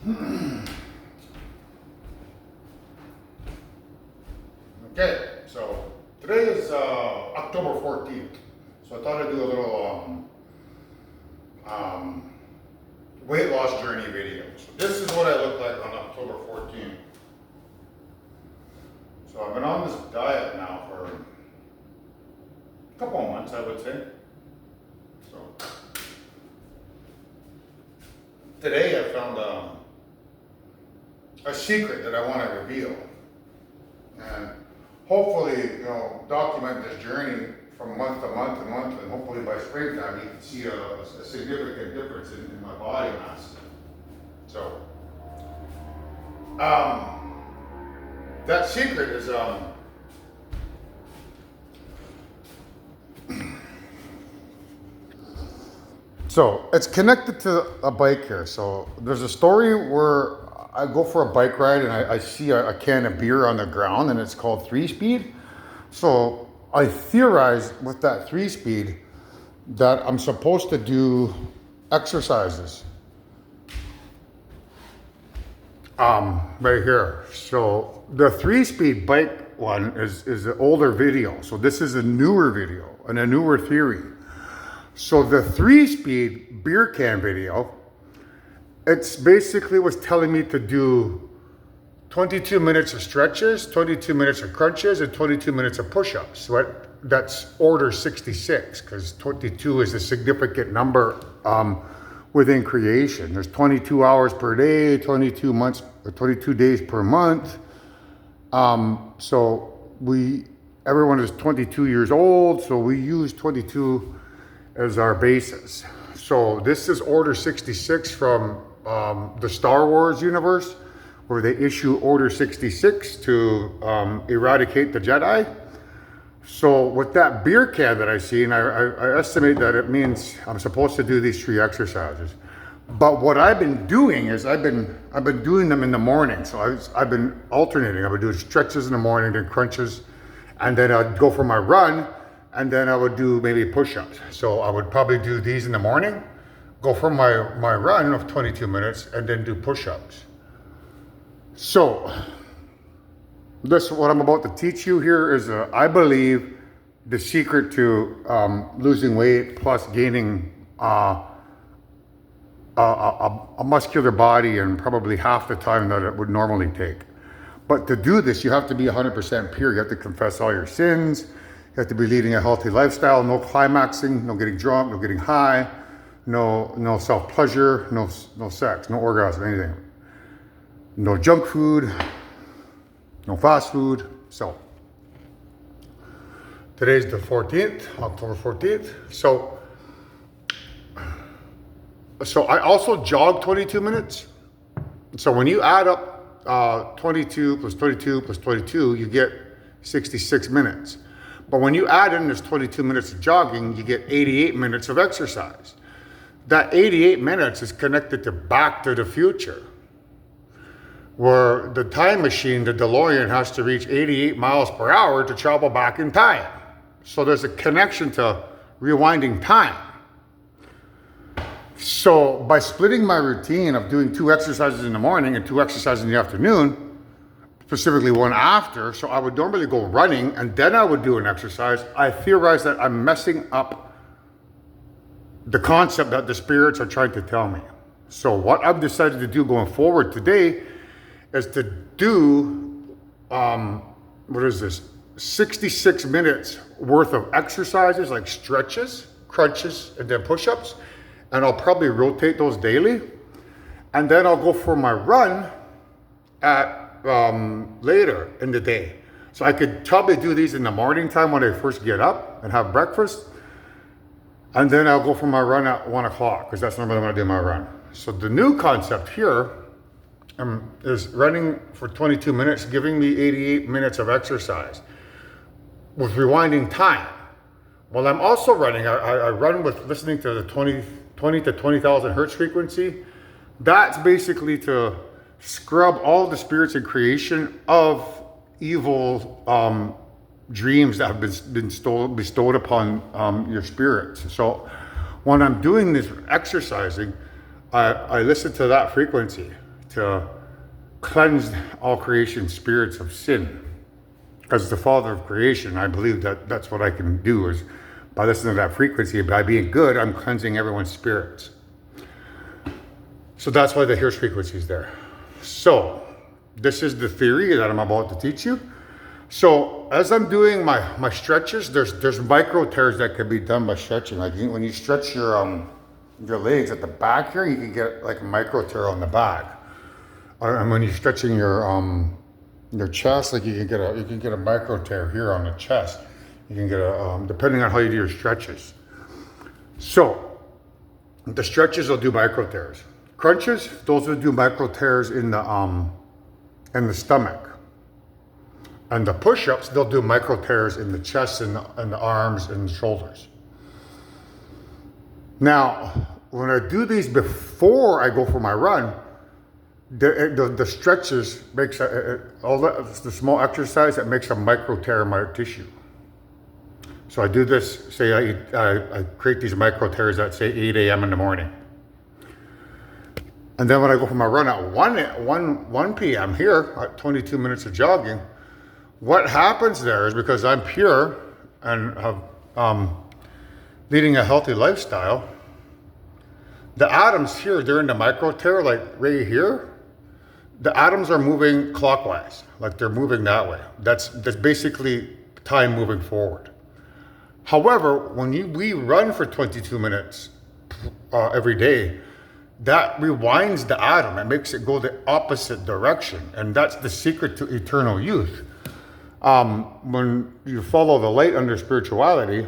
Okay, so today is October 14th. So I thought I'd do a little weight loss journey video. So this is what I look like on October 14th. So I've been on this diet now for a couple of months, I would say. So today I found a secret that I want to reveal. And hopefully, document this journey from month to month to month, and hopefully by springtime you can see a significant difference in my body mass. So, that secret is, so it's connected to a bike here. So there's a story where I go for a bike ride and I see a can of beer on the ground and it's called 3-Speed. So I theorized with that 3-Speed that I'm supposed to do exercises. Right here. So the 3-Speed bike one is an older video. So this is a newer video and a newer theory. So the 3-Speed beer can video, it's basically was telling me to do 22 minutes of stretches, 22 minutes of crunches, and 22 minutes of push-ups. That's order 66, because 22 is a significant number within creation. There's 22 hours per day, 22 days per month. So everyone is 22 years old, so we use 22 as our basis. So this is order 66 from the Star Wars universe, where they issue order 66 to eradicate the Jedi. So with that beer can that I see, and I estimate that it means I'm supposed to do these 3 exercises. But what I've been doing is I've been doing them in the morning. So I've been alternating. I would do stretches in the morning, then crunches, and then I'd go for my run, and then I would do maybe push-ups. So I would probably do these in the morning, go for my run of 22 minutes, and then do push-ups. So what I'm about to teach you here is, I believe, the secret to losing weight plus gaining a muscular body in probably half the time that it would normally take. But to do this, you have to be 100% pure. You have to confess all your sins. You have to be leading a healthy lifestyle. No climaxing, no getting drunk, no getting high, no self-pleasure, no sex, no orgasm, anything. No junk food, no fast food. So today's the 14th, October 14th. So I also jog 22 minutes. So when you add up 22 plus 22 plus 22, you get 66 minutes. But when you add in this 22 minutes of jogging, you get 88 minutes of exercise. That 88 minutes is connected to Back to the Future, where the time machine, the DeLorean, has to reach 88 miles per hour to travel back in time. So there's a connection to rewinding time. So by splitting my routine of doing 2 exercises in the morning and 2 exercises in the afternoon, specifically one after, so I would normally go running and then I would do an exercise, I theorize that I'm messing up the concept that the spirits are trying to tell me. So what I've decided to do going forward today is to do, 66 minutes worth of exercises, like stretches, crunches, and then push-ups. And I'll probably rotate those daily. And then I'll go for my run at later in the day. So I could probably do these in the morning time when I first get up and have breakfast. And then I'll go for my run at 1 o'clock, because that's normally when I do my run. So the new concept here is running for 22 minutes, giving me 88 minutes of exercise with rewinding time. While I'm also running, I run with listening to the 20 to 20,000 hertz frequency. That's basically to scrub all the spirits in creation of evil dreams that have been bestowed upon your spirits. So when I'm doing this exercising, I listen to that frequency to cleanse all creation spirits of sin. As the father of creation, I believe that that's what I can do is by listening to that frequency, by being good, I'm cleansing everyone's spirits. So that's why the Hears frequency is there. So this is the theory that I'm about to teach you. So as I'm doing my stretches, there's micro tears that can be done by stretching. Like when you stretch your legs at the back here, you can get like a micro tear on the back. And when you're stretching your chest, like you can get a micro tear here on the chest. You can get depending on how you do your stretches. So the stretches will do micro tears. Crunches, those will do micro tears in the stomach. And the push-ups, they'll do micro tears in the chest and the arms and the shoulders. Now, when I do these before I go for my run, the stretches makes all the small exercise that makes a micro tear in my tissue. So I do this, say I create these micro tears at say 8 a.m. in the morning. And then when I go for my run at 1 p.m. here, at 22 minutes of jogging, what happens there is because I'm pure and leading a healthy lifestyle, the atoms here during the micro tear, like right here, the atoms are moving clockwise, like they're moving that way. That's basically time moving forward. However, when we run for 22 minutes every day, that rewinds the atom. It makes it go the opposite direction. And that's the secret to eternal youth. When you follow the light under spirituality,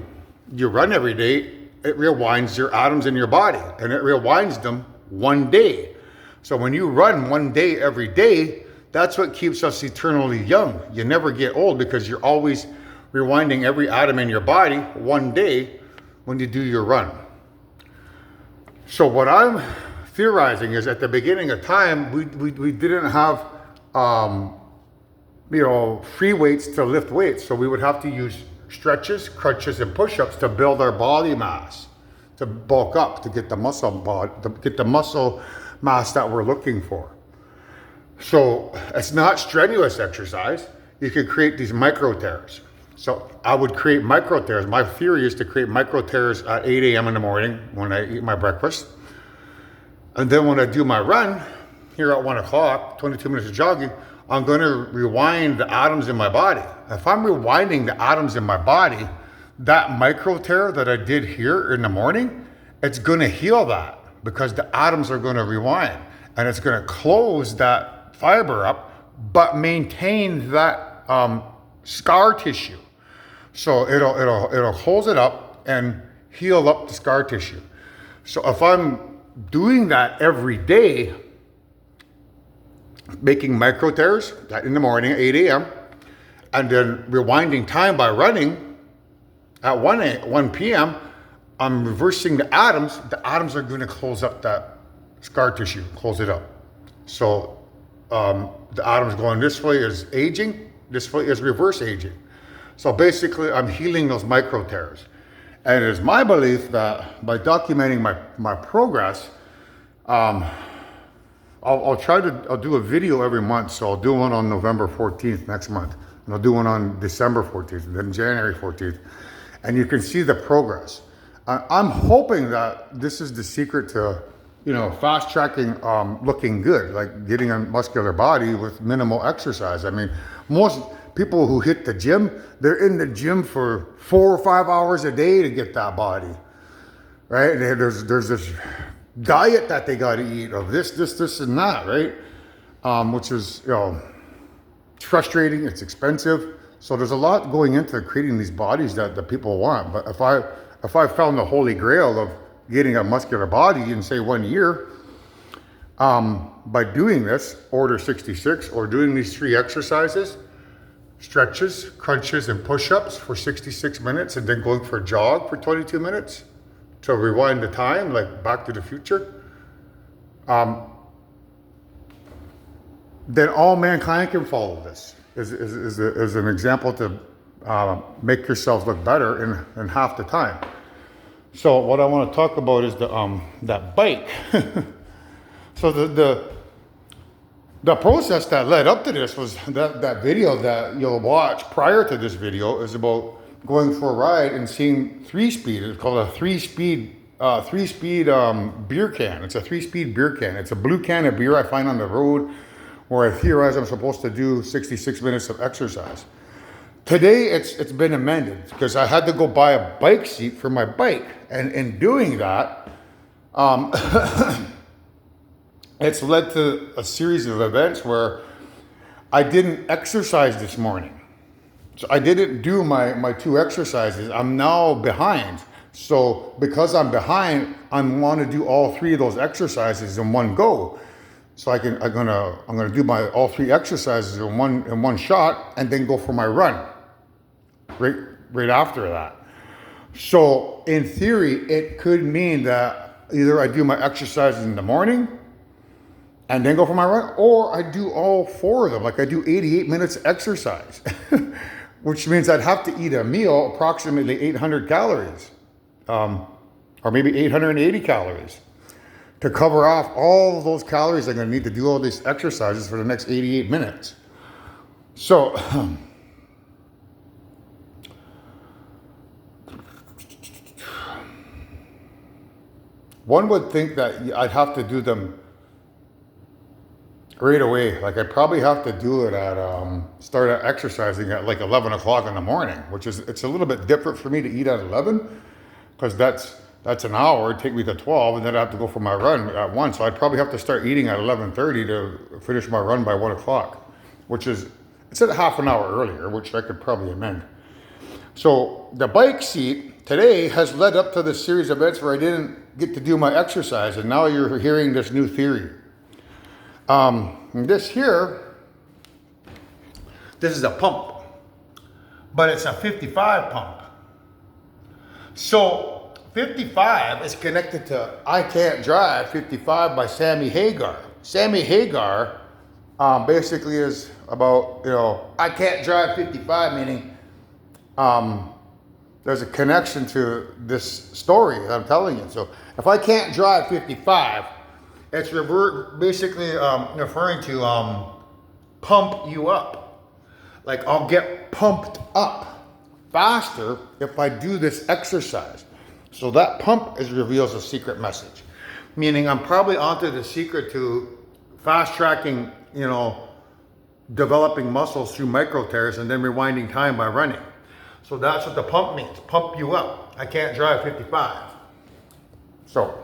you run every day, it rewinds your atoms in your body. And it rewinds them one day. So when you run one day every day, that's what keeps us eternally young. You never get old because you're always rewinding every atom in your body one day when you do your run. So what I'm theorizing is at the beginning of time, we didn't have, free weights to lift weights. So we would have to use stretches, crunches, and push-ups to build our body mass, to bulk up, to get the muscle mass that we're looking for. So it's not strenuous exercise. You can create these micro tears. So I would create micro tears. My theory is to create micro tears at 8 a.m. in the morning when I eat my breakfast. And then when I do my run here at 1 o'clock, 22 minutes of jogging, I'm going to rewind the atoms in my body. If I'm rewinding the atoms in my body, that micro tear that I did here in the morning, it's going to heal that because the atoms are going to rewind and it's going to close that fiber up, but maintain that scar tissue. So it'll close it up and heal up the scar tissue. So if I'm doing that every day, making micro tears in the morning at 8 a.m. and then rewinding time by running at 1 p.m., I'm reversing the atoms. The atoms are going to close up that scar tissue, close it up. So the atoms going this way is aging, this way is reverse aging. So basically, I'm healing those micro tears. And it is my belief that by documenting my progress, I'll do a video every month. So I'll do one on November 14th next month. And I'll do one on December 14th, and then January 14th. And you can see the progress. I'm hoping that this is the secret to, fast tracking looking good, like getting a muscular body with minimal exercise. I mean, most people who hit the gym, they're in the gym for 4 or 5 hours a day to get that body, right? And there's this diet that they got to eat of this, and that, right? Which is, it's frustrating, it's expensive. So there's a lot going into creating these bodies that the people want. But if I found the holy grail of getting a muscular body in say 1 year, by doing this, Order 66, or doing these 3 exercises, stretches, crunches, and push-ups for 66 minutes, and then going for a jog for 22 minutes to rewind the time, like Back to the Future, then all mankind can follow this is an example to make yourselves look better in half the time. So what I want to talk about is that bike. So The process that led up to this was that video that you'll watch prior to this video is about going for a ride and seeing 3-speed. It's called a 3-speed beer can. It's a 3-speed beer can. It's a blue can of beer I find on the road where I theorize I'm supposed to do 66 minutes of exercise. Today it's been amended because I had to go buy a bike seat for my bike, and in doing that, it's led to a series of events where I didn't exercise this morning. So I didn't do my 2 exercises. I'm now behind. So because I'm behind, I want to do all 3 of those exercises in one go. So I'm gonna do all 3 exercises in one shot, and then go for my run right after that. So in theory, it could mean that either I do my exercises in the morning and then go for my run, or I do all 4 of them. Like I do 88 minutes exercise, which means I'd have to eat a meal approximately 800 calories, or maybe 880 calories to cover off all of those calories I'm gonna need to do all these exercises for the next 88 minutes. So, one would think that I'd have to do them right away. Like I'd probably have to do it start exercising at like 11 o'clock in the morning, it's a little bit different for me to eat at 11 because that's an hour. It'd take me to 12, and then I have to go for my run at 1. So I'd probably have to start eating at 11:30 to finish my run by 1 o'clock, it's at half an hour earlier, which I could probably amend. So the bike seat today has led up to this series of events where I didn't get to do my exercise, and now you're hearing this new theory. This is a pump, but it's a 55 pump. So 55 is connected to I Can't Drive 55 by Sammy Hagar. Sammy Hagar basically is about, I can't drive 55, meaning there's a connection to this story that I'm telling you. So if I can't drive 55, it's basically referring to pump you up. Like I'll get pumped up faster if I do this exercise. So that pump reveals a secret message, meaning I'm probably onto the secret to fast tracking, developing muscles through micro tears and then rewinding time by running. So that's what the pump means, pump you up. I can't drive 55. So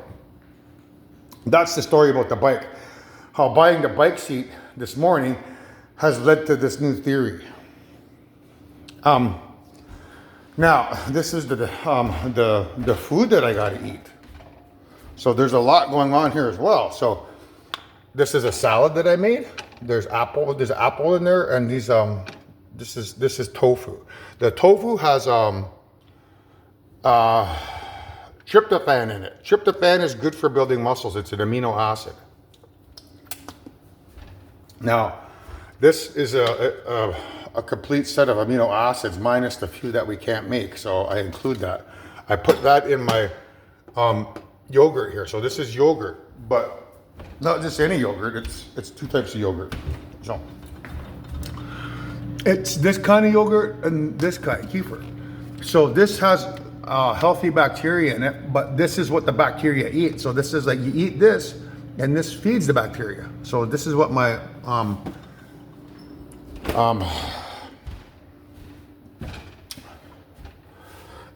that's the story about the bike. How buying the bike seat this morning has led to this new theory. Now, this is the food that I gotta eat. So there's a lot going on here as well. So this is a salad that I made. There's apple in there, and these this is tofu. The tofu has tryptophan in it. Tryptophan is good for building muscles. It's an amino acid. Now, this is a complete set of amino acids minus the few that we can't make. So I include that. I put that in my yogurt here. So this is yogurt, but not just any yogurt. It's 2 types of yogurt. So it's this kind of yogurt and this kind, kefir. So this has healthy bacteria in it, but this is what the bacteria eat. So this is like you eat this, and this feeds the bacteria. So this is what my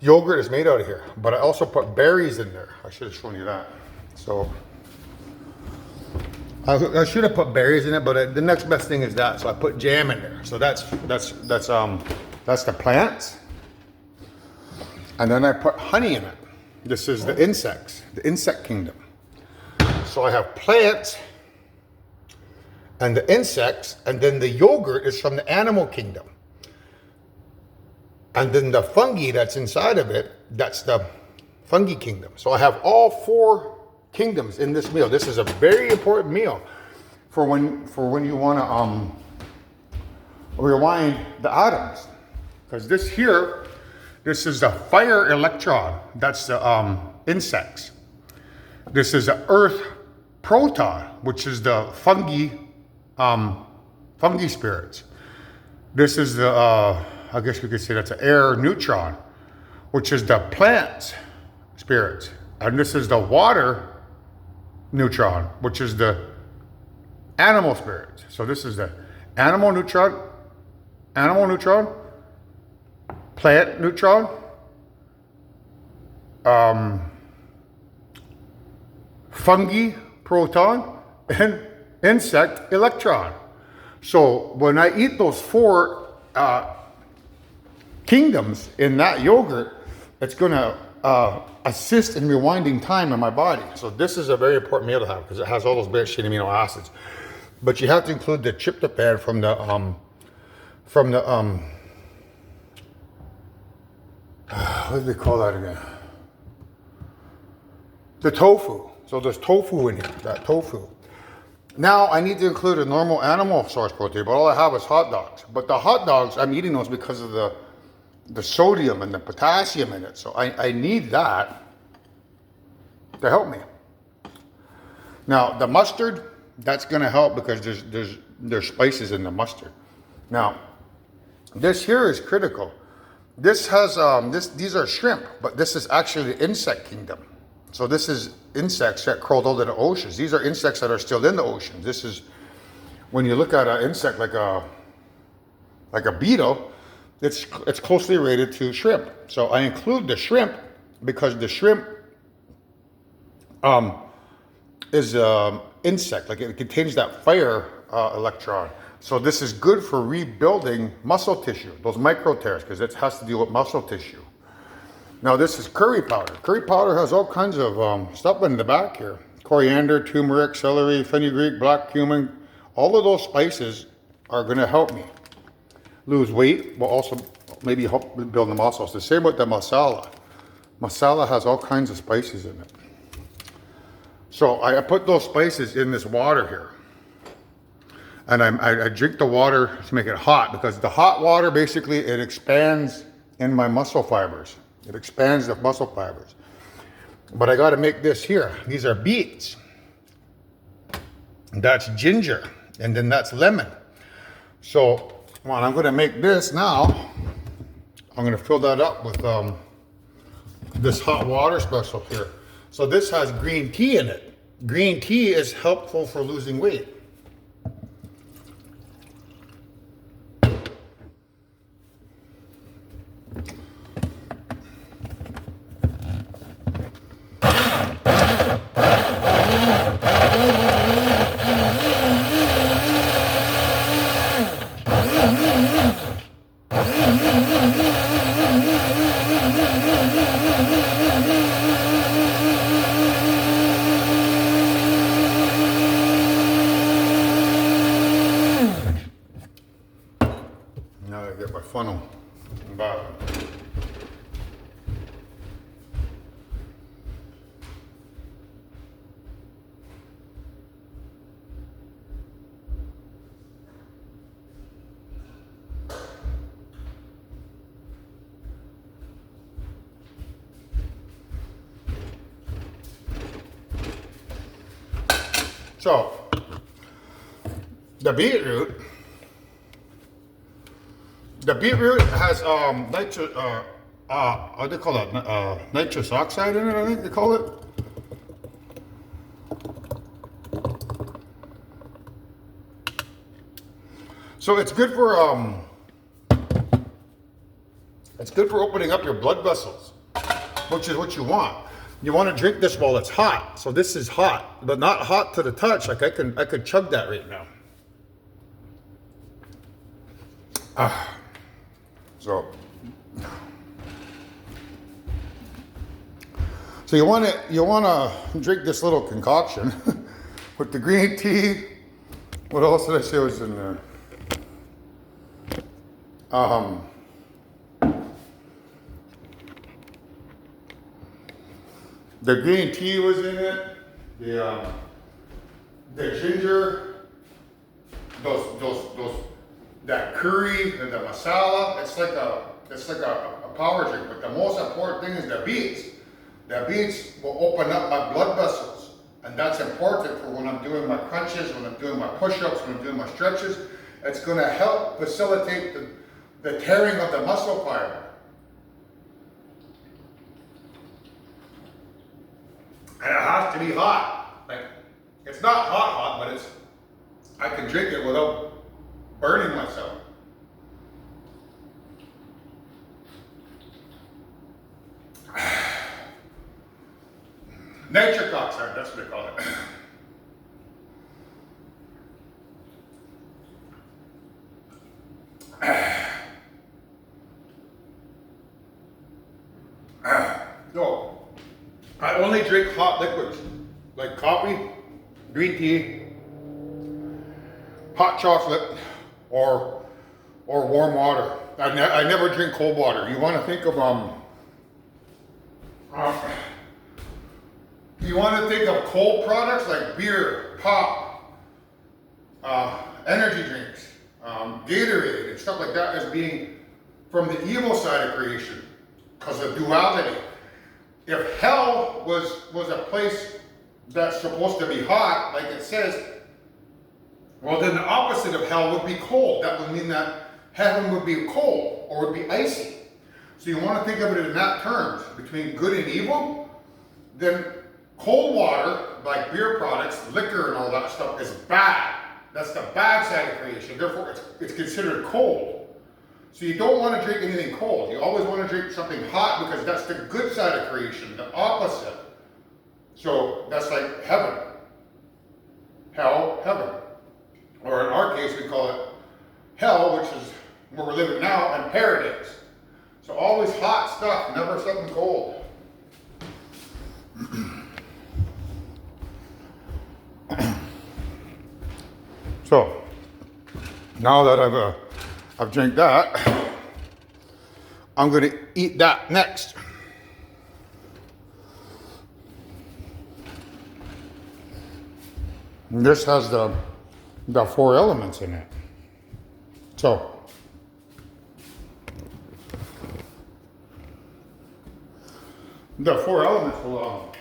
yogurt is made out of here. But I also put berries in there. I should have shown you that. So I should have put berries in it, but the next best thing is that. So I put jam in there. So that's the plants. And then I put honey in it. This is the insects, the insect kingdom. So I have plants and the insects, and then the yogurt is from the animal kingdom. And then the fungi that's inside of it, that's the fungi kingdom. So I have all 4 kingdoms in this meal. This is a very important meal for when you want to rewind the atoms. Because this is the fire electron. That's the insects. This is the earth proton, which is the fungi fungi spirits. This is the, I guess we could say that's an air neutron, which is the plant spirits. And this is the water neutron, which is the animal spirits. So this is the animal neutron, plant neutron, fungi proton, and insect electron. So when I eat those four kingdoms in that yogurt, it's going to assist in rewinding time in my body. So this is a very important meal to have because it has all those branched chain amino acids. But you have to include the tryptophan from the what do they call that again? The tofu. So there's tofu in here, that tofu. Now I need to include a normal animal source protein, but all I have is hot dogs. But the hot dogs, I'm eating those because of the sodium and the potassium in it. So I need that to help me. Now the mustard, that's gonna help because there's spices in the mustard. Now, this here is critical. This has, these are shrimp, but this is actually the insect kingdom. So this is insects that crawled out of the oceans. These are insects that are still in the oceans. This is, when you look at an insect like a beetle, it's closely related to shrimp. So I include the shrimp because the shrimp is insect, like it contains that fire electron. So this is good for rebuilding muscle tissue, those micro tears, because it has to deal with muscle tissue. Now this is curry powder. Curry powder has all kinds of stuff in the back here. Coriander, turmeric, celery, fenugreek, black cumin. All of those spices are going to help me lose weight, but also maybe help build the muscles. The same with the masala. Masala has all kinds of spices in it. So I put those spices in this water here. And I drink the water to make it hot because the hot water, basically, it expands in my muscle fibers. It expands the muscle fibers. But I got to make this here. These are beets. That's ginger. And then that's lemon. So when I'm going to make this now, I'm going to fill that up with this hot water special here. So this has green tea in it. Green tea is helpful for losing weight. Now I get my funnel back. So, the beetroot has nitrous, what do they call that? Nitrous oxide in it, I think they call it. So it's good for opening up your blood vessels, which is what you want. You want to drink this while it's hot. So this is hot, but not hot to the touch. Like I could chug that right now. So you want to drink this little concoction with the green tea. What else did I say was in there? The green tea was in it. The ginger, that curry and the masala. It's like a power drink. But the most important thing is the beets. The beets will open up my blood vessels, and that's important for when I'm doing my crunches, when I'm doing my push-ups, when I'm doing my stretches. It's going to help facilitate the tearing of the muscle fiber. And it has to be hot. Like, it's not hot, but I can drink it without burning myself. Nitric oxide, that's what they call it. No, I only drink hot liquids, like coffee, green tea, hot chocolate, or warm water. I never drink cold water. You want to think of cold products like beer, pop, energy drinks, Gatorade, and stuff like that as being from the evil side of creation, because of duality. If hell was a place that's supposed to be hot, like it says, well, then the opposite of hell would be cold. That would mean that heaven would be cold or would be icy. So you want to think of it in that terms, between good and evil. Then cold water, like beer products, liquor and all that stuff, is bad. That's the bad side of creation. Therefore, it's considered cold. So you don't want to drink anything cold. You always want to drink something hot because that's the good side of creation, the opposite. So that's like heaven. Hell, heaven. Or in our case, we call it hell, which is where we're living now, and paradise. So always hot stuff, never something cold. So now that I've drank that, I'm going to eat that next. And this has the 4 elements in it. So the 4 elements will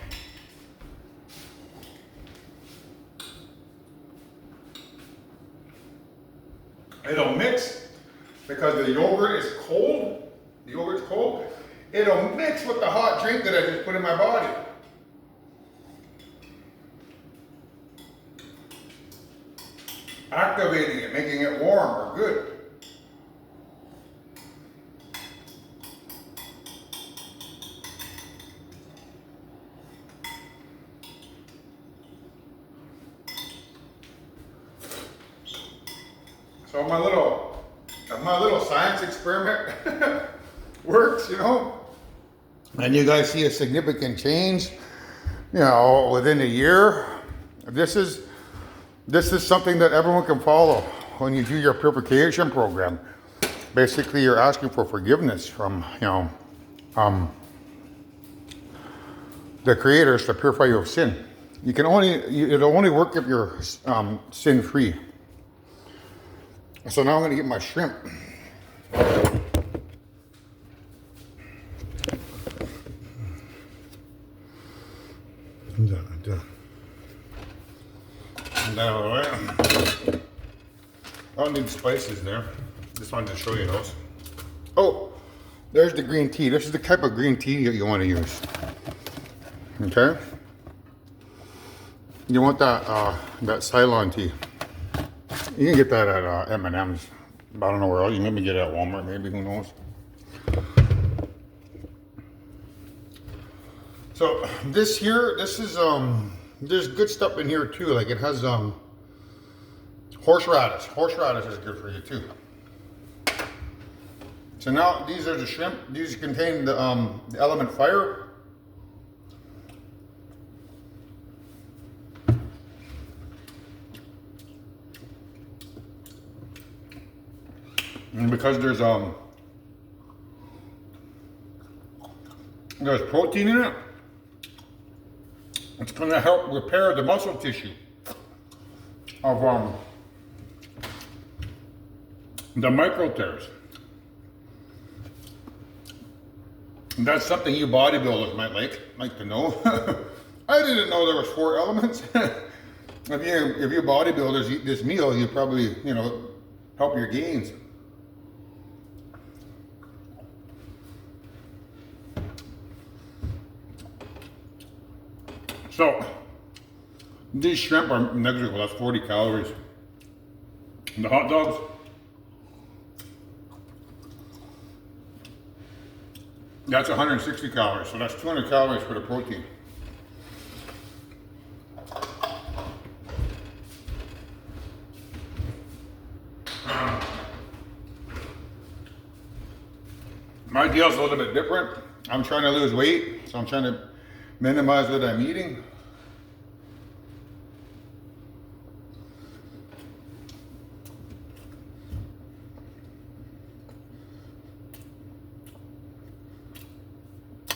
it'll mix, because the yogurt is cold. The yogurt's cold. It'll mix with the hot drink that I just put in my body. Activating it, making it warm or good. So my little science experiment works, you know, and you guys see a significant change, you know, within a year. This is something that everyone can follow when you do your purification program. Basically, you're asking for forgiveness from, you know, the creators to purify you of sin. It'll only work if you're sin free. So now I'm going to get my shrimp. I don't need spices there. Just wanted to show you those. Oh, there's the green tea. This is the type of green tea that you want to use. Okay? You want that Ceylon tea. You can get that at M&M's. I don't know where else. You maybe get it at Walmart, maybe, who knows. So this is there's good stuff in here too. Like it has horseradish. Horseradish is good for you too. So now these are the shrimp. These contain the element fire. And because there's protein in it, it's going to help repair the muscle tissue of the micro tears. And that's something you bodybuilders might like to know. I didn't know there was 4 elements. If you bodybuilders eat this meal, you probably, you know, help your gains. So, these shrimp are negligible, that's 40 calories. And the hot dogs, that's 160 calories, so that's 200 calories for the protein. My deal's a little bit different. I'm trying to lose weight, so I'm trying to minimize what I'm eating.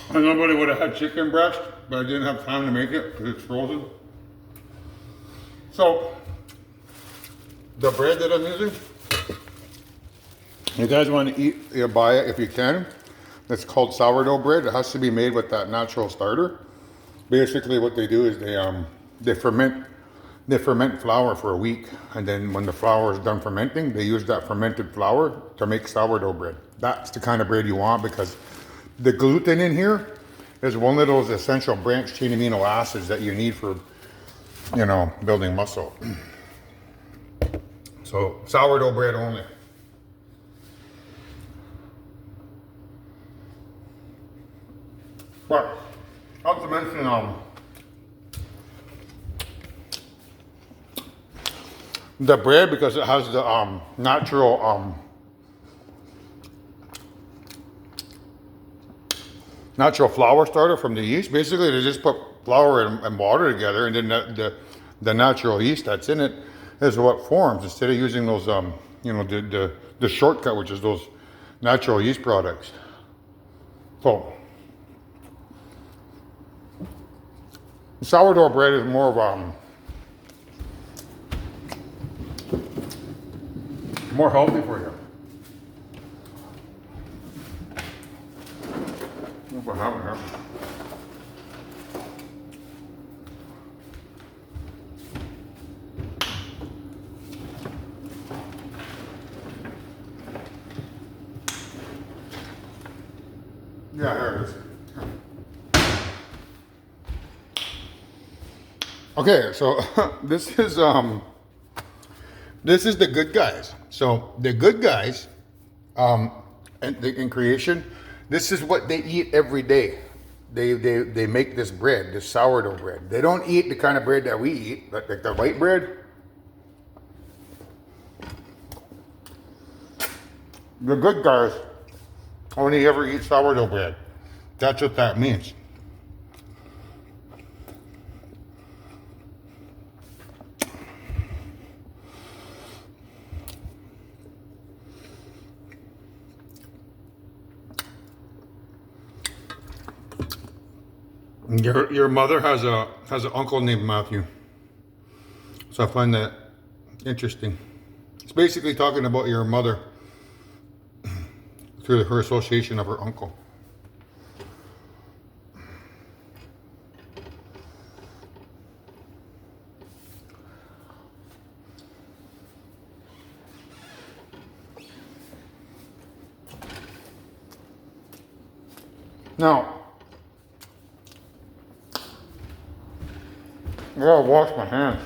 I normally would have had chicken breast, but I didn't have time to make it because it's frozen. So, the bread that I'm using, you guys want to eat, you buy it if you can. It's called sourdough bread. It has to be made with that natural starter. Basically, what they do is they ferment flour for a week, and then when the flour is done fermenting, they use that fermented flour to make sourdough bread. That's the kind of bread you want because the gluten in here is one of those essential branched chain amino acids that you need for, you know, building muscle. So sourdough bread only. But not to mention the bread, because it has the natural flour starter from the yeast. Basically, they just put flour and water together, and then the natural yeast that's in it is what forms. Instead of using those you know, the shortcut, which is those natural yeast products. So sourdough bread is more of more healthy for you. What happened here? Yeah, there it is. Okay, so this is the good guys. So the good guys, in creation, this is what they eat every day. They make this bread, this sourdough bread. They don't eat the kind of bread that we eat, like the white bread. The good guys only ever eat sourdough bread. That's what that means. Your mother has an uncle named Matthew, so I find that interesting. It's basically talking about your mother through her association of her uncle. Now, I gotta wash my hands.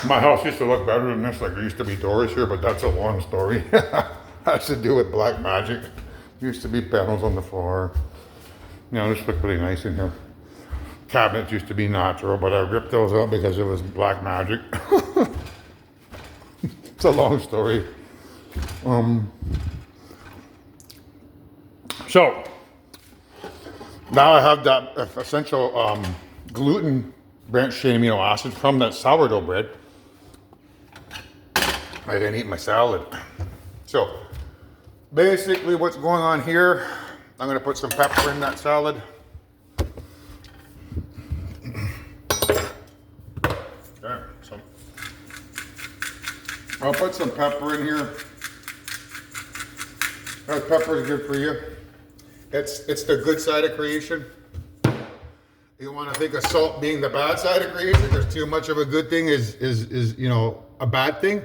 My house used to look better than this, like there used to be doors here, but that's a long story. Has to do with black magic. Used to be panels on the floor. You know, this looked pretty nice in here. Cabinets used to be natural, but I ripped those up because it was black magic. It's a long story. So now I have that essential gluten branched chain amino acids from that sourdough bread. I didn't eat my salad. So basically what's going on here, I'm gonna put some pepper in that salad. So I'll put some pepper in here. Pepper is good for you. It's the good side of creation. You want to think of salt being the bad side of creation because too much of a good thing is you know, a bad thing.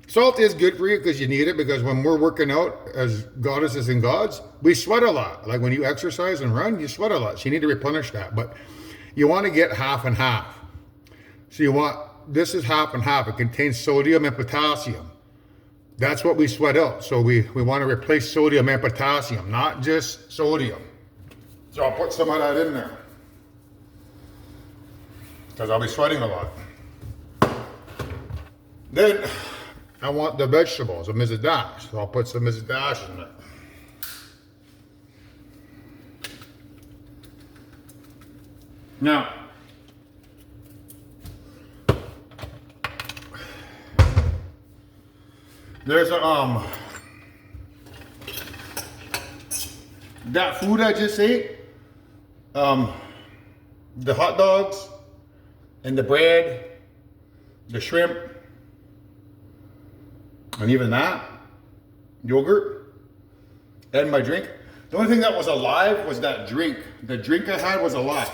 Salt is good for you because you need it, because when we're working out as goddesses and gods, we sweat a lot. Like when you exercise and run, you sweat a lot. So you need to replenish that. But you want to get half and half. So you want, this is half and half. It contains sodium and potassium. That's what we sweat out. So we want to replace sodium and potassium, not just sodium. So I'll put some of that in there, because I'll be sweating a lot. Then I want the vegetables of Mrs. Dash, so I'll put some Mrs. Dash in there. Now, there's a that food I just ate, the hot dogs and the bread, the shrimp, and even that, yogurt, and my drink. The only thing that was alive was that drink. The drink I had was alive.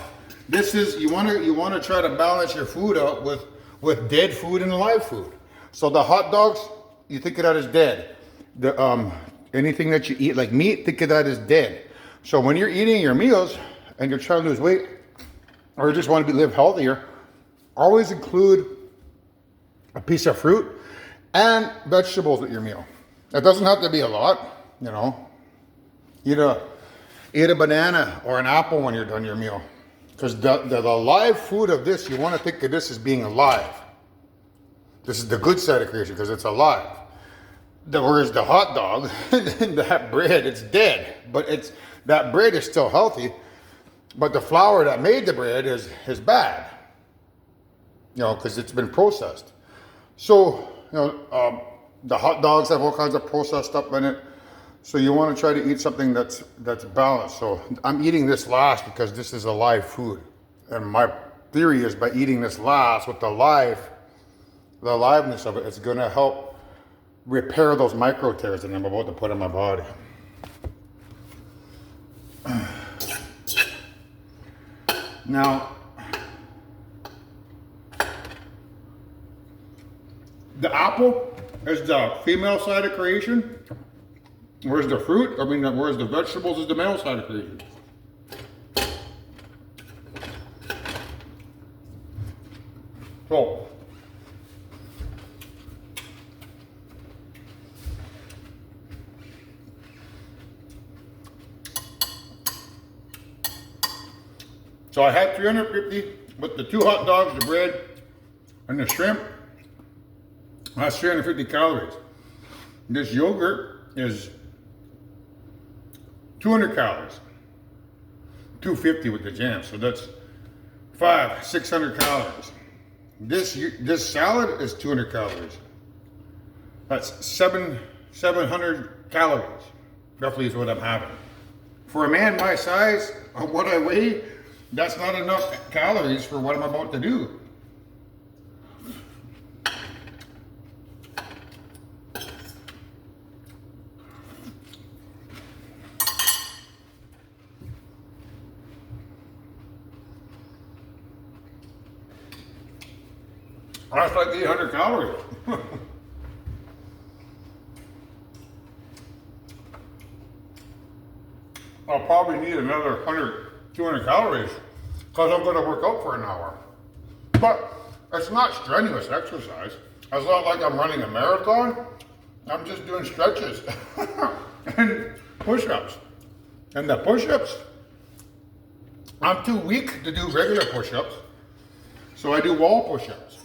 This is, you want to try to balance your food out with dead food and alive food. So the hot dogs, you think of that as dead. The anything that you eat like meat, think of that as dead. So when you're eating your meals and you're trying to lose weight, or you just want to live healthier, always include a piece of fruit and vegetables with your meal. It doesn't have to be a lot, you know. Eat a banana or an apple when you're done your meal. Because the live food of this, you want to think of this as being alive. This is the good side of creation because it's alive. Whereas the hot dog and that bread, it's dead. But that bread is still healthy. But the flour that made the bread is bad. You know, because it's been processed. So, you know, the hot dogs have all kinds of processed stuff in it. So you want to try to eat something that's balanced. So I'm eating this last because this is a live food. And my theory is by eating this last with the aliveness of it, it's going to help repair those micro tears that I'm about to put in my body. Now, the apple is the female side of creation. Where's the fruit? Where's the vegetables is the male side of creation. So I had 350 with the 2 hot dogs, the bread, and the shrimp. That's 350 calories. This yogurt is 200 calories. 250 with the jam, so that's 600 calories. This salad is 200 calories. That's 700 calories, roughly is what I'm having. For a man my size, of what I weigh, that's not enough calories for what I'm about to do. That's like 800 calories. I'll probably need another 200 calories because I'm going to work out for an hour. But it's not strenuous exercise. It's not like I'm running a marathon. I'm just doing stretches and push-ups. And the push-ups, I'm too weak to do regular push-ups. So I do wall push-ups.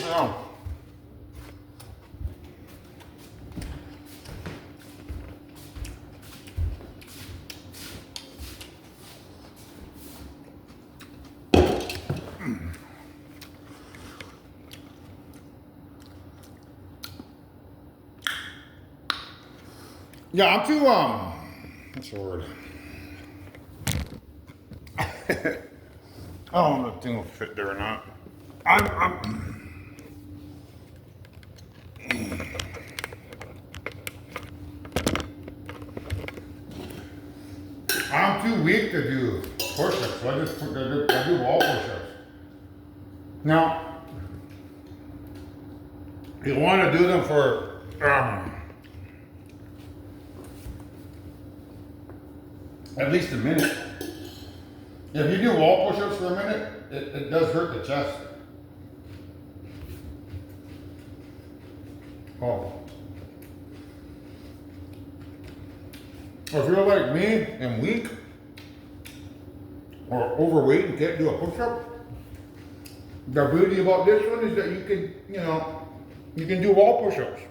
Down. Yeah, I'm too, what's the word? I don't know if the thing will fit there or not. I'm too weak to do push-ups, so I do wall push-ups. Now, you want to do them for, at least a minute. If you do wall push-ups for a minute, it does hurt the chest. Oh. If you're like me and weak, or overweight and can't do a push-up, the beauty about this one is that you can, you can do wall push-ups.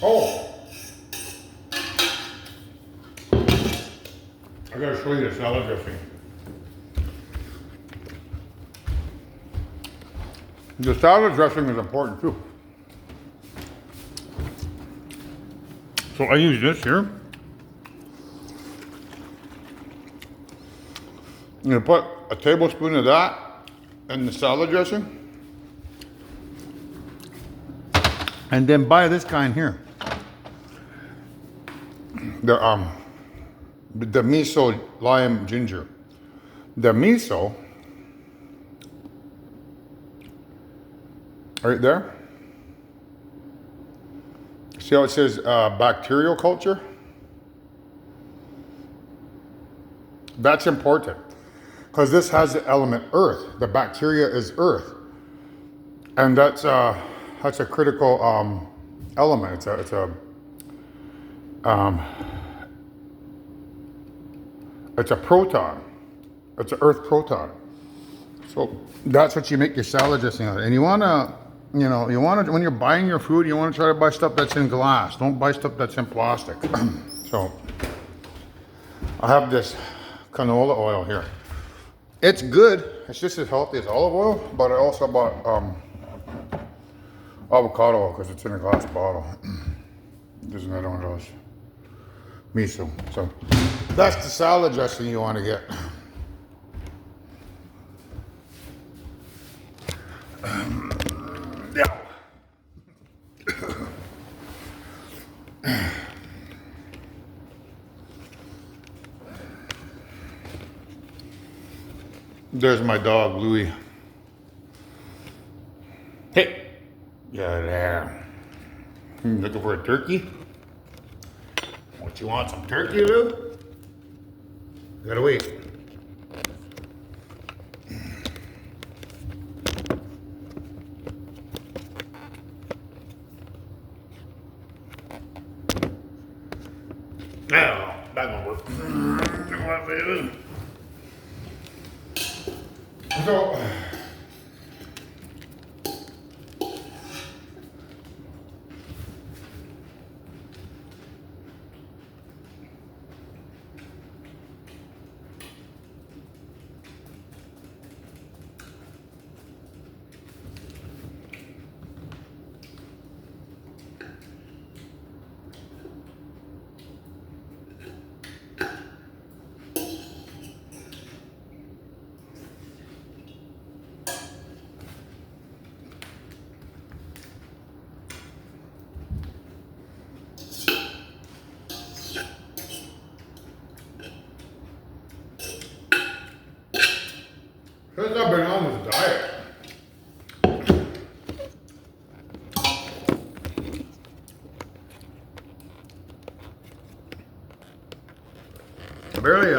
Oh, I gotta show you the salad dressing. The salad dressing is important too. So I use this here. You put a tablespoon of that in the salad dressing. And then buy this kind here. The miso lime ginger. The miso, right there. See how it says bacterial culture? That's important because this has the element earth. The bacteria is earth, and that's a critical element. It's a proton. It's an earth proton. So that's what you make your salad dressing out of. And you wanna, when you're buying your food, you wanna try to buy stuff that's in glass. Don't buy stuff that's in plastic. So I have this canola oil here. It's good. It's just as healthy as olive oil, but I also bought avocado oil because it's in a glass bottle. There's another one of those. Miso. So that's the salad dressing you want to get. Yeah. There's my dog, Louie. Hey. Yeah, there. Looking for a turkey? What, you want some turkey, Lou? You gotta wait. No, that won't work. So, since I've been on this diet, I barely,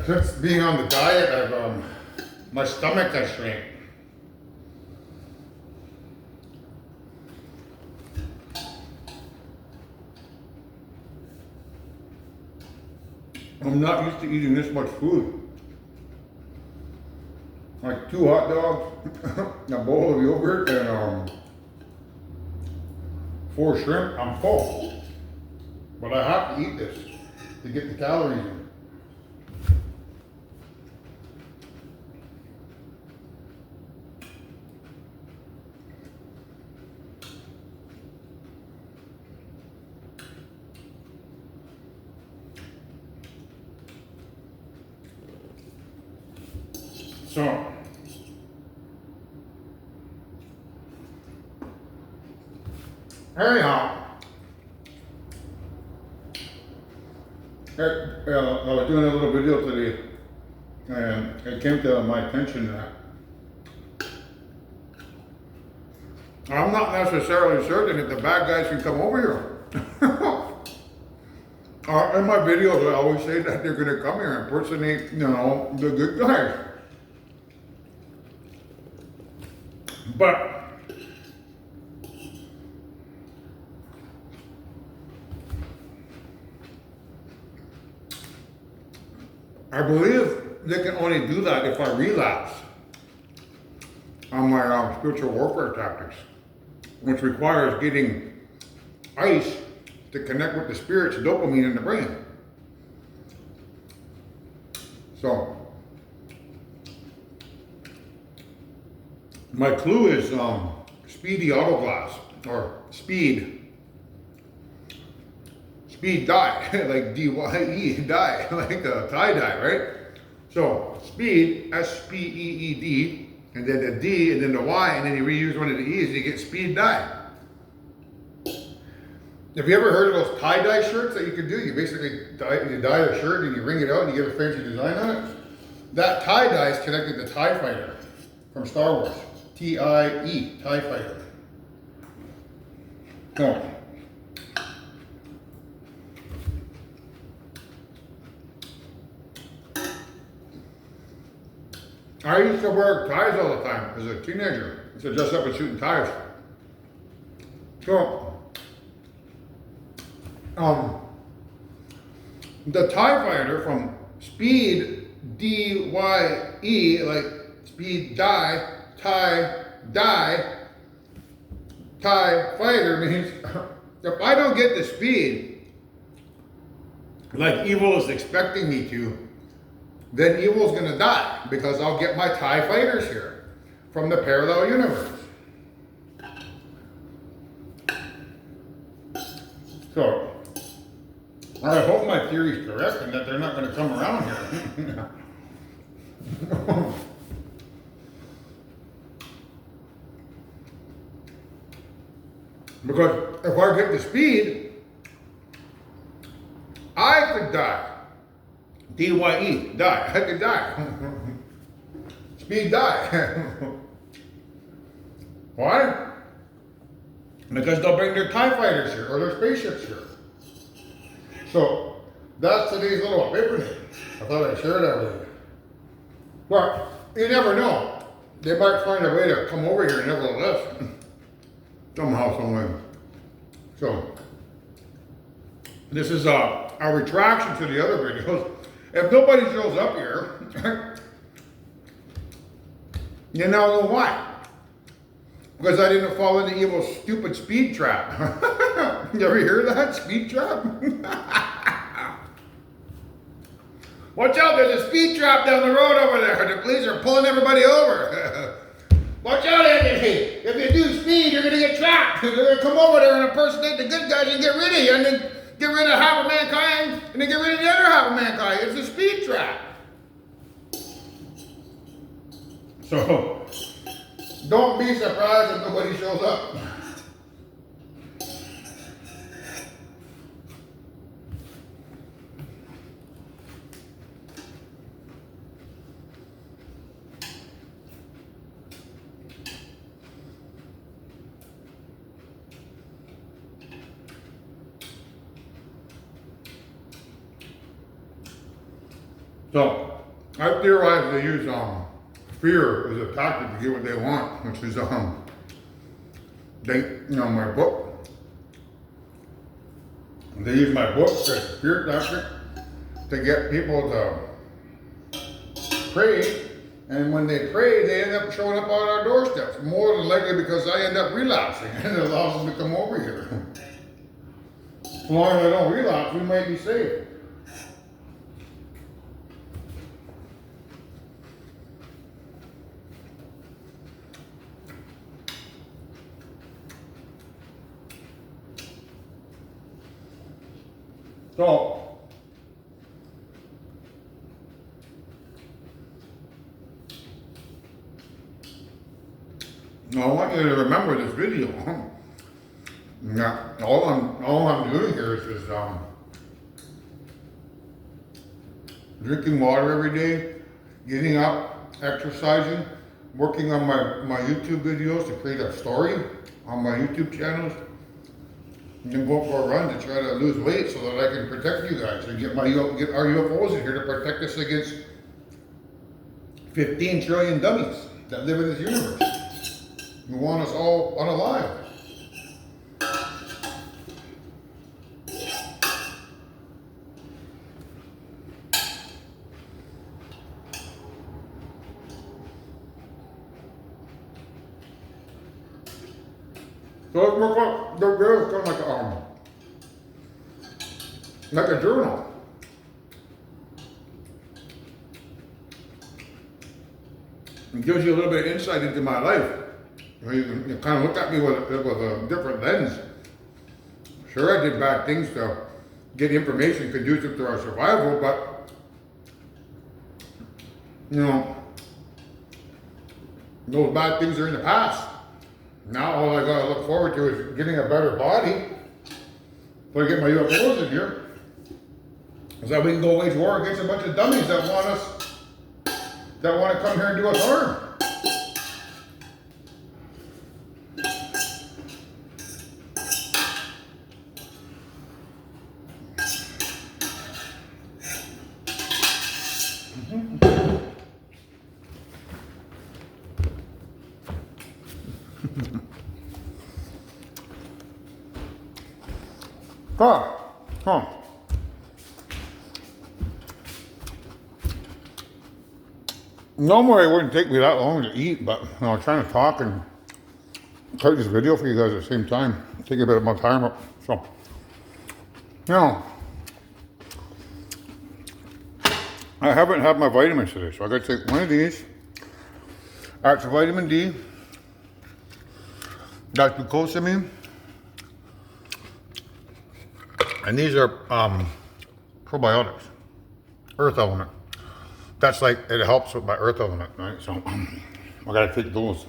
since being on the diet, my stomach has shrank. I'm not used to eating this much food. Like 2 hot dogs, a bowl of yogurt, and 4 shrimp. I'm full. But I have to eat this to get the calories in. So, anyhow, I was doing a little video today, and it came to my attention that I'm not necessarily certain that the bad guys can come over here. In my videos, I always say that they're going to come here and impersonate, the good guys. But I believe they can only do that if I relapse on my spiritual warfare tactics, which requires getting ice to connect with the spirit's dopamine in the brain. So, my clue is Speedy Autoglass, or Speed Dye, like D-Y-E, dye, like a tie-dye, right? So, Speed, S-P-E-E-D, and then the D, and then the Y, and then you reuse one of the E's, and you get Speed Dye. Have you ever heard of those tie-dye shirts that you can do? You basically dye a shirt, and you wring it out, and you get a fancy design on it? That tie-dye is connected to TIE Fighter from Star Wars. T-I-E, TIE Fighter. So, I used to wear ties all the time as a teenager. I used to dress up and shooting ties. So, the TIE Fighter from Speed, D-Y-E, like Speed Dye, TIE Fighter means if I don't get the speed like evil is expecting me to, then evil's gonna die because I'll get my TIE Fighters here from the parallel universe. So, I hope my theory is correct and that they're not gonna come around here. Because if I get the speed, I could die. D-Y-E, die. I could die. Speed die. Why? Because they'll bring their TIE Fighters here or their spaceships here. So that's today's little epiphany. I thought I'd share that with you. But you never know. They might find a way to come over here nevertheless. Somehow, some way. So, this is a retraction to the other videos. If nobody shows up here, you now know why. Because I didn't fall into evil's stupid speed trap. You ever hear that? Speed trap? Watch out, there's a speed trap down the road over there. The police are pulling everybody over. Watch out, Anthony. If you do speed, you're going to get trapped. They're going to come over there and impersonate the good guys and get rid of you. And then get rid of half of mankind. And then get rid of the other half of mankind. It's a speed trap. So, don't be surprised if nobody shows up. So, I theorize they use fear as a tactic to get what they want, which is my book. They use my book as a fear tactic to get people to pray. And when they pray, they end up showing up on our doorsteps. More than likely because I end up relapsing and it allows them to come over here. As long as I don't relapse, we might be safe. So, I want you to remember this video. Yeah, all I'm doing here is drinking water every day, getting up, exercising, working on my YouTube videos to create a story on my YouTube channels, and then go for a run to try to lose weight so that I can protect you guys and get our UFOs in here to protect us against 15 trillion dummies that live in this universe who want us all unalive. So it's more fun. They're kind of like a journal. It gives you a little bit of insight into my life. You can kind of look at me with a different lens. Sure, I did bad things to get information conducive to our survival, but you know, those bad things are in the past. Now all I gotta look forward to is getting a better body so I get my UFOs in here, so that we can go wage war against a bunch of dummies that want to come here and do us harm. Huh. Normally it wouldn't take me that long to eat, but I'm trying to talk and create this video for you guys at the same time. Take a bit of my time up. So, you know, I haven't had my vitamins today, so I gotta take one of these. That's vitamin D. That's glucosamine. And these are probiotics, earth element. That's like, it helps with my earth element, right? So I gotta take those.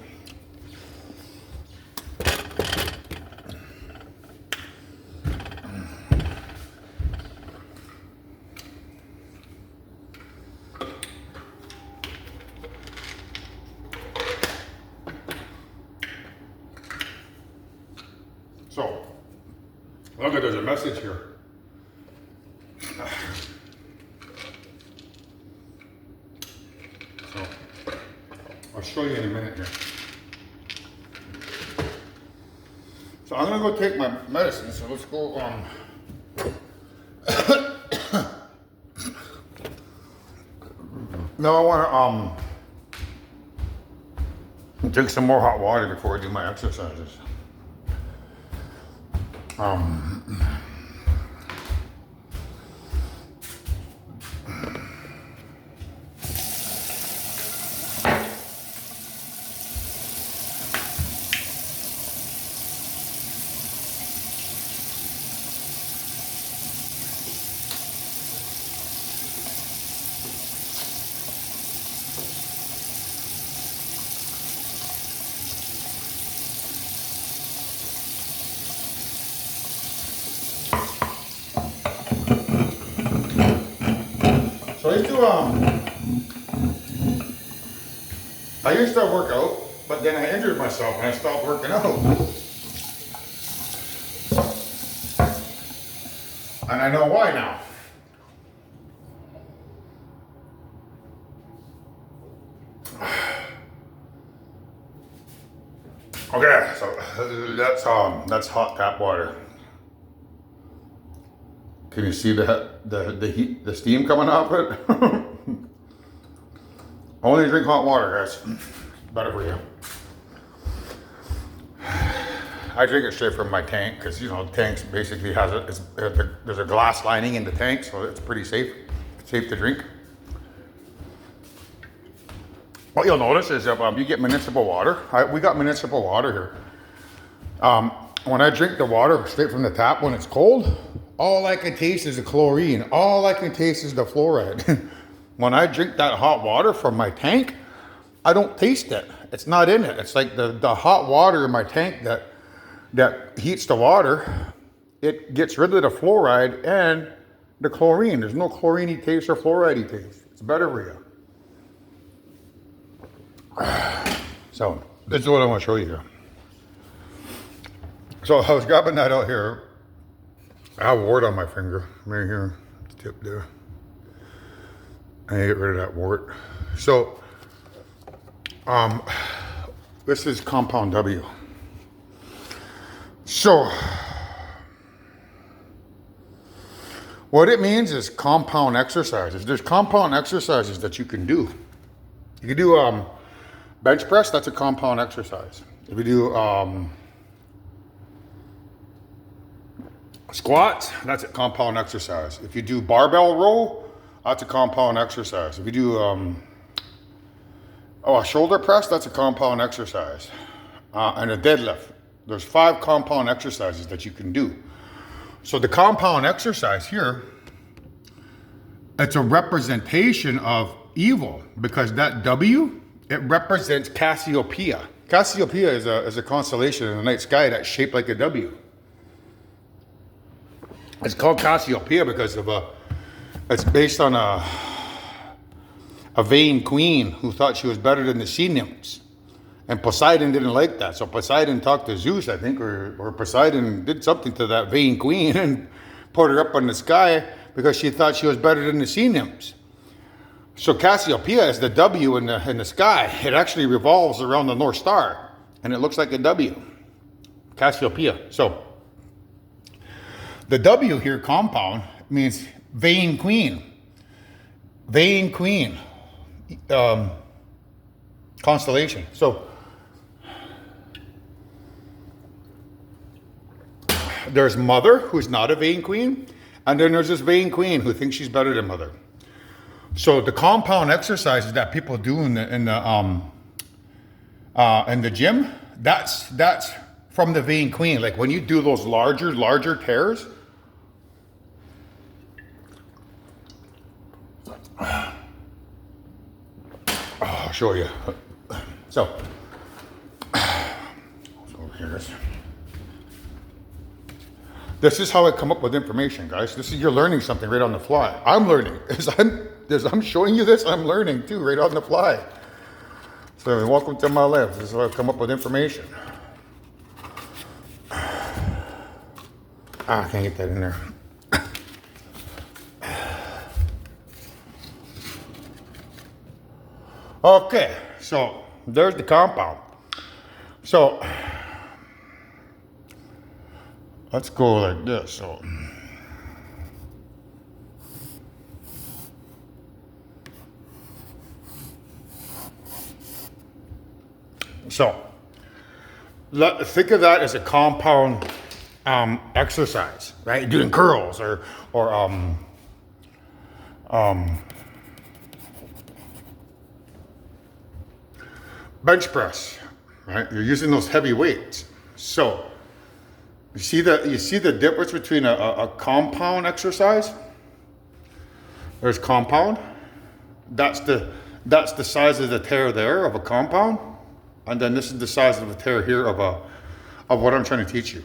So, look at, there's a message here. So, I'll show you in a minute here. So I'm gonna go take my medicine, so let's go now I wanna drink some more hot water before I do my exercises. So I used to work out, but then I injured myself and I stopped working out. And I know why now. Okay, so that's hot tap water. Can you see the heat, the steam coming off it? Only drink hot water, guys. Better for you. I drink it straight from my tank because, you know, the tanks basically has there's a glass lining in the tank, so it's pretty safe to drink. What you'll notice is if you get municipal water, we got municipal water here. When I drink the water straight from the tap when it's cold, all I can taste is the chlorine. All I can taste is the fluoride. When I drink that hot water from my tank, I don't taste it. It's not in it. It's like the hot water in my tank that heats the water. It gets rid of the fluoride and the chlorine. There's no chlorine taste or fluoride taste. It's better for you. So this is what I want to show you here. So I was grabbing that out here. I have a wart on my finger right here, tip there. I need to get rid of that wart. So this is compound W. So what it means is compound exercises. There's compound exercises that you can do. You can do bench press, that's a compound exercise. If you do squats, that's a compound exercise. If you do barbell row, that's a compound exercise. If you do a shoulder press, that's a compound exercise. And a deadlift. There's 5 compound exercises that you can do. So the compound exercise here, it's a representation of evil because that W, it represents Cassiopeia. Cassiopeia is a constellation in the night sky that's shaped like a W. It's called Cassiopeia because of it's based on a vain queen who thought she was better than the sea nymphs. And Poseidon didn't like that. So Poseidon talked to Zeus, I think, or Poseidon did something to that vain queen and put her up in the sky because she thought she was better than the sea nymphs. So Cassiopeia is the W in the sky. It actually revolves around the North Star, and it looks like a W. Cassiopeia. So the W here, compound, means vain queen. Vain queen. Constellation. So there's mother, who's not a vain queen, and then there's this vain queen who thinks she's better than mother. So the compound exercises that people do in the gym, that's from the vain queen. Like when you do those larger tears. I'll show you. So over here. This is how I come up with information, guys. This is, you're learning something right on the fly. I'm learning. As I'm showing you this, I'm learning too, right on the fly. So welcome to my lab. This is how I come up with information. I can't get that in there. Okay, so there's the compound. So let's go like this. So think of that as a compound exercise, right? Doing curls or bench press, right? You're using those heavy weights. So you see the difference between a compound exercise? There's compound. That's the size of the tear there of a compound. And then this is the size of the tear here of what I'm trying to teach you.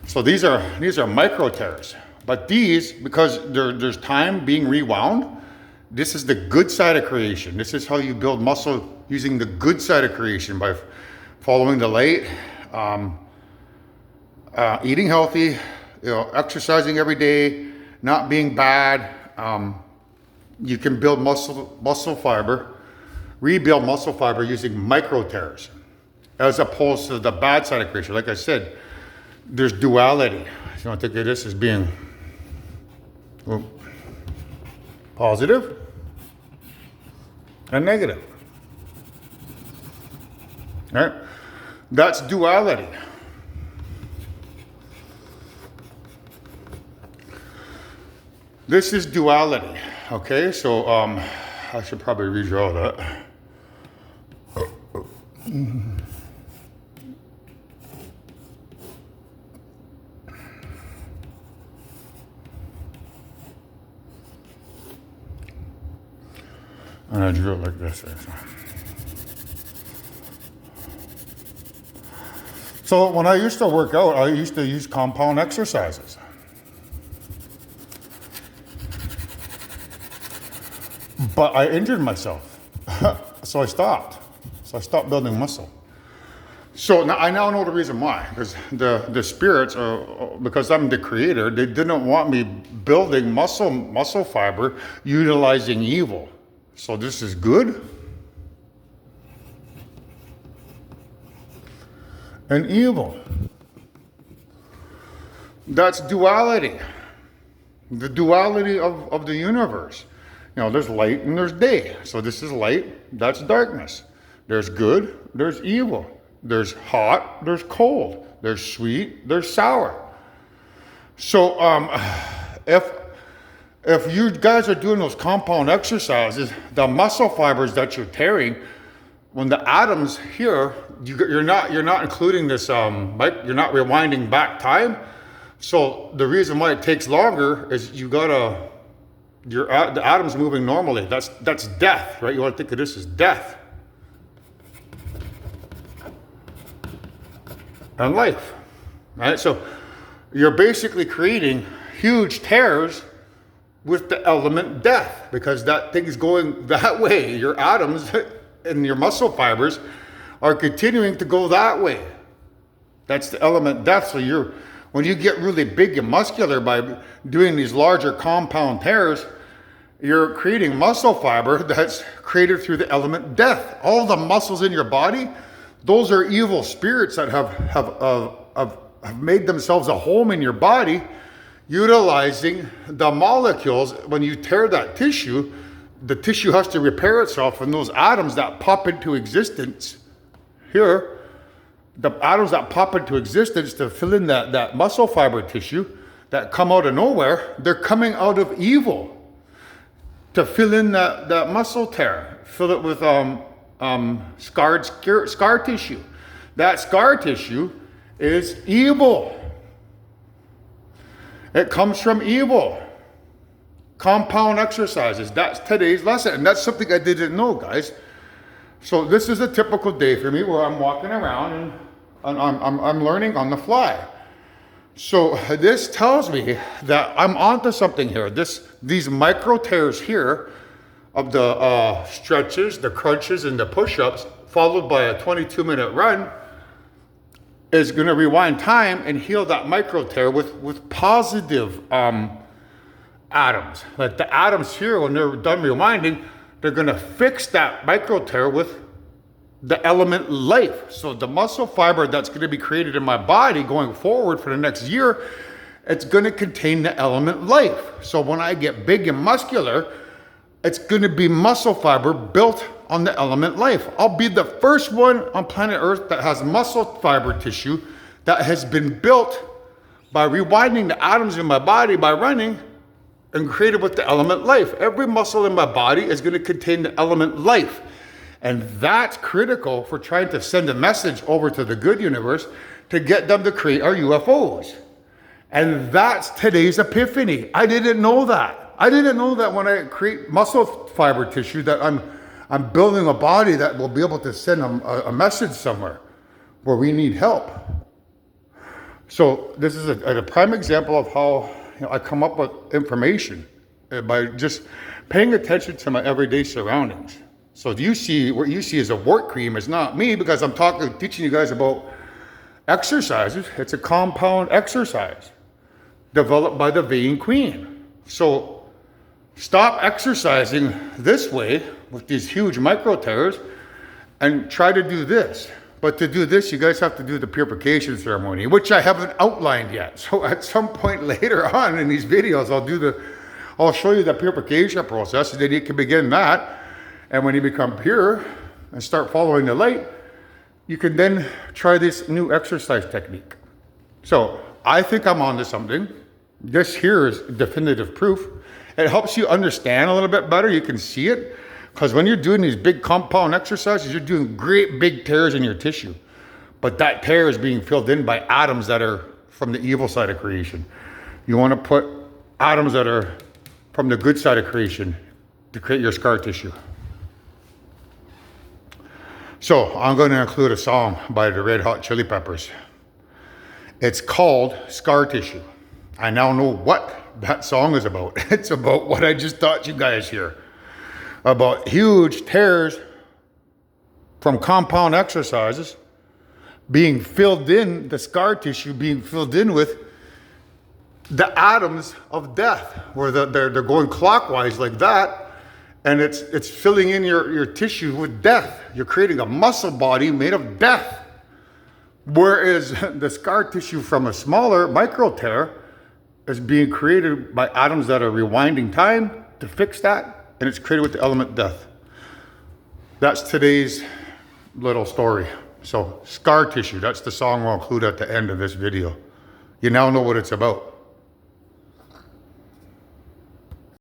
So these are micro tears. But these, because there's time being rewound, this is the good side of creation. This is how you build muscle using the good side of creation by following the light, eating healthy, exercising every day, not being bad. You can build muscle fiber, rebuild muscle fiber using micro tears, as opposed to the bad side of creation. Like I said, there's duality. So I think of this as being Positive and negative. All right? That's duality. This is duality. Okay, so I should probably redraw that. And I drew it like this. So when I used to work out, I used to use compound exercises. But I injured myself. So I stopped. So I stopped building muscle. So now, I now know the reason why. Because the spirits, because I'm the creator, they didn't want me building muscle fiber utilizing evil. So this is good and evil. That's duality. The duality of the universe. You know, there's light and there's day. So this is light, that's darkness. There's good, there's evil. There's hot, there's cold. There's sweet, there's sour. So if you guys are doing those compound exercises, the muscle fibers that you're tearing, when the atoms here, you're not including this, you're not rewinding back time. So the reason why it takes longer is the atoms moving normally. That's death, right? You want to think of this as death and life, right? So you're basically creating huge tears with the element death, because that thing's going that way. Your atoms and your muscle fibers are continuing to go that way. That's the element death. So when you get really big and muscular by doing these larger compound tears, you're creating muscle fiber that's created through the element death. All the muscles in your body, those are evil spirits that have made themselves a home in your body, utilizing the molecules. When you tear that tissue, the tissue has to repair itself, and those atoms that pop into existence here, the atoms that pop into existence to fill in that muscle fiber tissue that come out of nowhere, they're coming out of evil to fill in that muscle tear, fill it with scar tissue. That scar tissue is evil. It comes from evil. Compound exercises. That's today's lesson. And that's something I didn't know, guys. So this is a typical day for me where I'm walking around and I'm learning on the fly. So this tells me that I'm onto something here. These micro tears here of the stretches, the crunches, and the push-ups, followed by a 22-minute run, is going to rewind time and heal that micro tear with positive atoms. Like the atoms here, when they're done rewinding, they're going to fix that micro tear with the element life. So the muscle fiber that's going to be created in my body going forward for the next year, it's going to contain the element life. So when I get big and muscular, it's going to be muscle fiber built on the element life. I'll be the first one on planet Earth that has muscle fiber tissue that has been built by rewinding the atoms in my body by running and created with the element life. Every muscle in my body is going to contain the element life. And that's critical for trying to send a message over to the good universe to get them to create our UFOs. And that's today's epiphany. I didn't know that. I didn't know that when I create muscle fiber tissue that I'm building a body that will be able to send a message somewhere where we need help. So this is a prime example of how I come up with information by just paying attention to my everyday surroundings. So what you see as a wart cream is not me, because I'm teaching you guys about exercises. It's a compound exercise developed by the vein queen. So stop exercising this way with these huge micro tears and try to do this. But to do this, you guys have to do the purification ceremony, which I haven't outlined yet. So at some point later on in these videos, I'll do I'll show you the purification process, and then you can begin that. And when you become pure and start following the light, you can then try this new exercise technique. So I think I'm onto something. This here is definitive proof. It helps you understand a little bit better. You can see it. Because when you're doing these big compound exercises, you're doing great big tears in your tissue. But that tear is being filled in by atoms that are from the evil side of creation. You want to put atoms that are from the good side of creation to create your scar tissue. So I'm going to include a song by the Red Hot Chili Peppers. It's called Scar Tissue. I now know what that song is about. It's about what I just taught you guys here. About huge tears from compound exercises being filled in, the scar tissue being filled in with the atoms of death, where they're going clockwise like that, and it's filling in your tissue with death. You're creating a muscle body made of death. Whereas the scar tissue from a smaller micro tear is being created by atoms that are rewinding time to fix that, and it's created with the element death. That's today's little story. So scar tissue, that's the song we'll include at the end of this video. You now know what it's about.